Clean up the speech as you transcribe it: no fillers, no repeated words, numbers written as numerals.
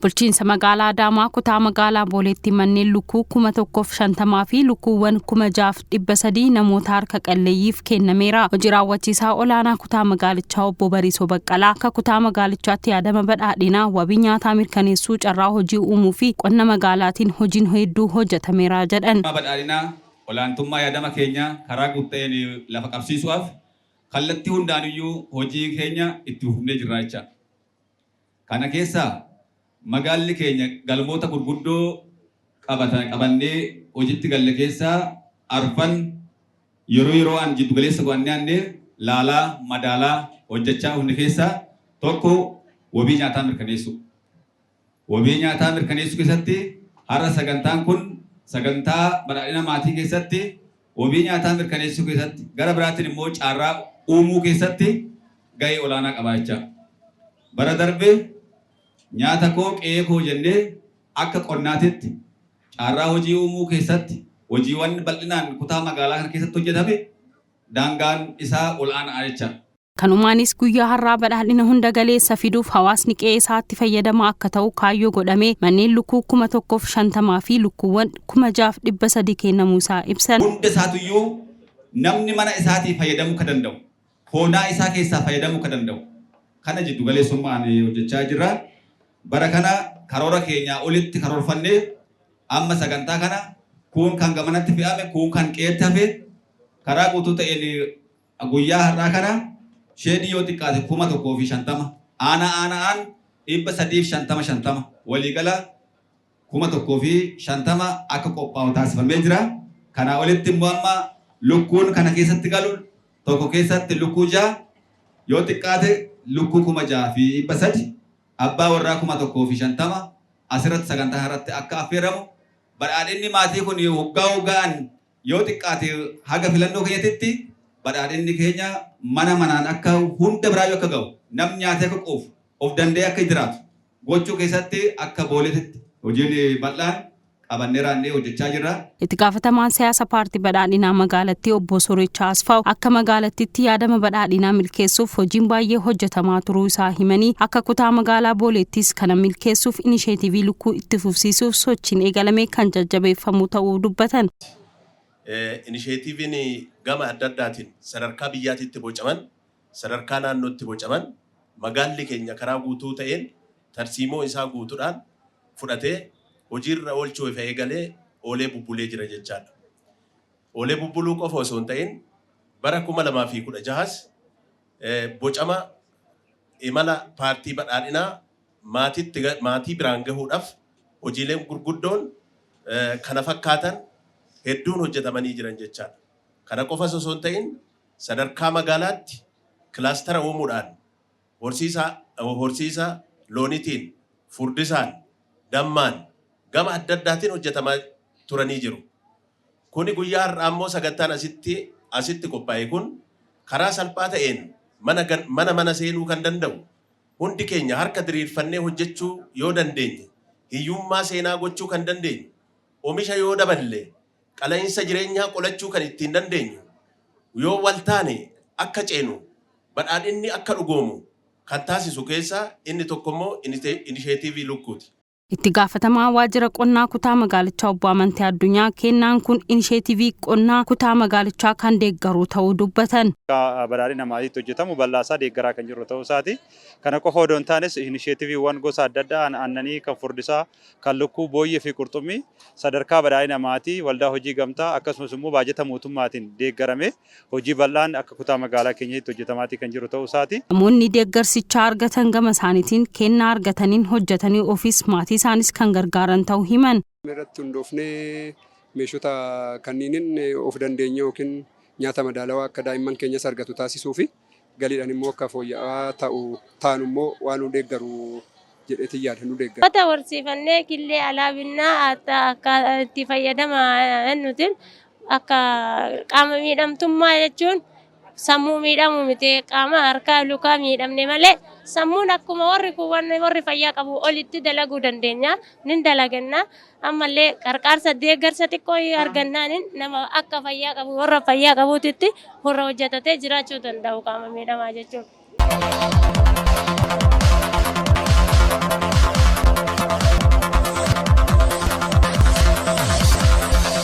Bulchiinsa magaalaa Adaamaa kutaa magaalaa Booleetti manneen lukkuu 1,150 fi lukkuuwwan 6,300 namoota harka qalleeyyiif kennameera. Hojii raawwachiisaa olaanaa kutaa magaalichaa obbo Bariisoo Baqqalaa akka kutaa magaalichaatti yaadama badhaadhinaa wabii nyaataa mirkaneessuu carraa hojii uumuu fi qonna magaalaatiin hojiin hedduu hojjetameera jedhan. Badhaadhinaa olaantummaa yaadama keenya karaa guuteen lafa qabsiisuuf kallattii hundaaniyyuu hojii keenya itti fufnee jirra jecha. Kana keessa magaalli keenya galmoota gurguddoo qabannee hojiitti galle keessa arfan yeroo jiddu galeessa go'annee laalaa madaalaa hojjechaa hunde keessa tokko wabii nyaataa mirkaneessu. Wabii nyaataa mirkaneessu keessatti har'a sagantaan kun sagantaa badhaadhina maatii keessatti wabii nyaataa mirkaneessu keessatti gara biraatiin immoo carraa uumuu keessatti gahee olaanaa qaba jecha. Bara darbee nyaata koo qe'ee koo jennee akka qonnaatitti carraa hojii uumuu keessatti hojiiwwan bal'inaan kutaa magaalaa kana keessatti hojjetame daangaan isaa olaanaa jecha. Kanumaanis guyyaa har'aa badhaadhina hunda galeessa fiduuf hawaasni qe'ee isaatti fayyadamaa akka ta'u kaayyoo godhamee manneen lukkuu 1,150 fi lukkuuwwan 6,300 kennamuu isaa ibsan. Hunda isaatuyyuu namni mana isaatii fayyadamuu ka danda'u, hoonaa isaa keessaa fayyadamuu ka danda'u. Kana jiddu galeessummaan hojjechaa jirra. Bara kana karoora keenya olitti karoorfannee amma sagantaa kana kun kan gamanatti fe'ame kun kan qe'eetti hafe karaa guutuu ta'een guyyaa har'aa kana sheedii yoo xiqqaate 1,150 aanaan 350 waliigala 1,150 akka qophaa'u taasifamee jira. Kana olitti immoo amma lukkuun kana keessatti galu tokko keessatti lukkuu 6 yoo xiqqaate lukkuu 6,300 abbaa warraa 1,150 asirratti sagantaa irratti akka affeeramu badhaadhinni maatii kun waggaan yoo xiqqaate haga filannoo keenyatti badhaadhinni keenya mana manaan akka hunda biraayyuu akka ga'u namni nyaatee akka quufu of danda'ee akka jiraatu gochuu keessatti akka Booleetitti hojiin bal'aan qabannee raannee hojjechaa jirra. Itti gaafatamaan siyaasa paartii badhaadhinaa magaalattii obbo Soorichaa Asfaaw akka magaalattiitti yaadama badhaadhinaa milkeessuuf hojiin baay'ee hojjetamaa turuu isaa himanii akka kutaa magaalaa Booleettis kana milkeessuuf inisheetivii lukkuu itti fufsiisuuf sochiin eegalame kan jajjabeeffamu ta'uu dubbatan. Inisheetiviin gama adda addaatiin sadarkaa biyyaatitti bocaman, sadarkaa naannootti bocaman magaalli keenya karaa guutuu ta'een tarsiimoo isaa guutuudhaan fudhatee hojiirra oolchuu ifa eegalee oolee bubbulee jira jechaadha. Oolee bubbuluu qofa osoo hin ta'in bara 2016 bocama imala paartii badhaadhinaa maatii biraan gahuudhaaf hojiileen gurguddoon kana fakkaatan hedduun hojjetamanii jiran jechaadha. Kana qofas osoo hin ta'in sadarkaa magaalaatti kilaastara uumuudhaan horsiisa loonitiin, furdisaan, dammaan gama adda addaatiin hojjetamaa turanii jiru. Kuni guyyaa har'aa immoo sagantaan asitti qophaa'e kun karaa salphaa ta'een mana seenuu kan danda'u hundi keenya harka diriirfannee hojjechuu yoo dandeenye, hiyyummaa seenaa gochuu kan dandeenye, oomisha yoo daballe qala'iinsa jireenyaa qolachuu kan ittiin dandeenyu yoo wal taane akka ceenu badhaadhinni akka dhugoomu kan taasisu keessaa inni tokko immoo inisheetivii lukkuuti. Itti gaafatamaa waajjira qonnaa kutaa magaalichaa obbo Amantii Addunyaa kennaan kun inisheetivii qonnaa kutaa magaalichaa kan deeggaru ta'uu dubbatan. Badhaadhina maatiitti hojjetamu bal'aasaa deeggaraa kan jiru ta'uu isaati. Kana qofa odoo hin taanes inisheetiviiwwan gosa adda addaa aannanii kan furdisaa kan lukkuu booyyee fi qurxummii sadarkaa badhaadhina maatii waldaa hojii gamtaa akkasumas immoo baajata mootummaatiin deeggarame hojii bal'aan akka kutaa magaalaa keenyatti hojjetamaatii kan jiru ta'uu isaati. Namoonni deeggarsichaa argatan gama isaaniitiin kennaa argataniin hojjetanii ofiis maatii isaanis kan gargaaran ta'uu himan. Irratti hundoofnee meeshota kanniiniin of dandeenye yookiin nyaata madaalawaa akka daa'imman keenyas argatu taasisuu fi galiidhaan immoo akka fooyya'aa taanu immoo waan nu deeggaru jedheetiin yaada nu deeggara. Wanta horsiifannee killee alaabinnaa akka itti fayyadama nuti akka qaama miidhamtummaa jechuun sammuu miidhamu miti qaama harkaa lukaa miidhamne malee sammuun akkuma warri fayyaa qabu olitti dalaguu dandeenya nin dalaganna ammallee qarqaarsa deeggarsa xiqqoo argannaan nama akka fayyaa qabu warra fayyaa qabuutitti warra hojjetatee jiraachuu danda'u qaama miidhamaa jechuudha.